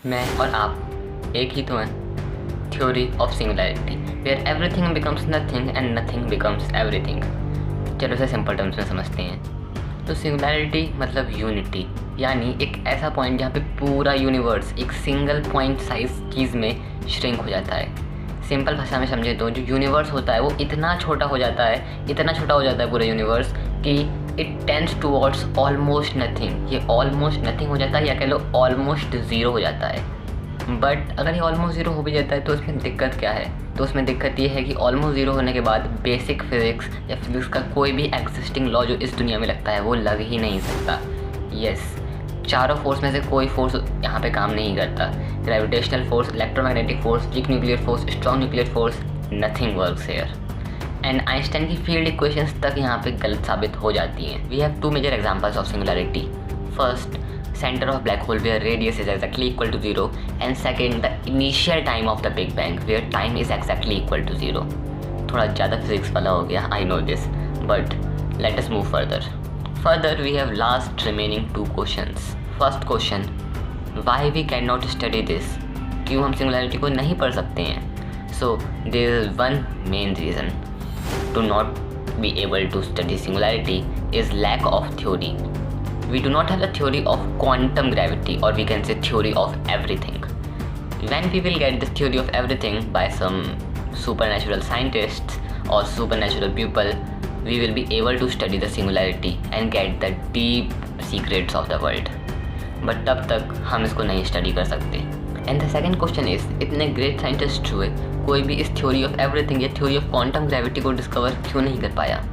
मैं और आप एक ही तो हैं। Theory of singularity, where everything becomes nothing and nothing becomes everything. चलो इसे सिंपल टर्म्स में समझते हैं। तो सिंगुलैरिटी मतलब यूनिटी, यानी एक ऐसा पॉइंट जहाँ पे पूरा यूनिवर्स एक सिंगल पॉइंट साइज चीज़ में श्रिंक हो जाता है। सिंपल भाषा में समझे तो जो यूनिवर्स होता है वो इतना छोटा हो जाता है, इतना छोटा हो जाता है पूरा यूनिवर्स कि it tends towards almost nothing. ये ऑलमोस्ट नथिंग हो जाता है, या कह लो ऑलमोस्ट ज़ीरो हो जाता है। बट अगर ये ऑलमोस्ट ज़ीरो हो भी जाता है तो उसमें दिक्कत क्या है? तो उसमें दिक्कत ये है कि ऑलमोस्ट ज़ीरो होने के बाद बेसिक फिज़िक्स या फिज़िक्स का कोई भी एग्जिस्टिंग लॉ जो इस दुनिया में लगता है वो लग ही नहीं सकता। यस, चारों फोर्स में से कोई फोर्स यहाँ पे काम नहीं करता। Gravitational force, electromagnetic force, weak nuclear force, strong nuclear force, nothing works here. And Einstein की फील्ड इक्वेशंस तक यहाँ पे गलत साबित हो जाती हैं। We have two major examples of singularity. First, center of black hole where radius is exactly equal to 0, and second, the initial time of the Big Bang where time is exactly equal to 0. थोड़ा ज़्यादा physics वाला हो गया, I know this, but let us move further. Further, we have last remaining two questions. First question, why we cannot study this? क्यों हम singularity को नहीं पढ़ सकते हैं? So there is one main reason to not be able to study singularity is lack of theory. We do not have the theory of quantum gravity, or we can say theory of everything. When we will get this theory of everything by some supernatural scientists or supernatural people, we will be able to study the singularity and get the deep secrets of the world. But तब तक हम इसको नहीं study कर सकते. And the second question is, इतने great scientists हुए, कोई भी इस theory of everything या theory of quantum gravity को discover क्यों नहीं कर पाया?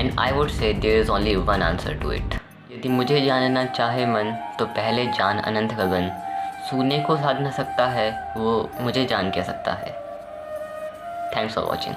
And I would say there is only one answer to it. यदि मुझे जानना चाहे मन तो पहले जान अनंत गगन। सूने को साध न सकता है वो मुझे जान क्या सकता है। Thanks for watching.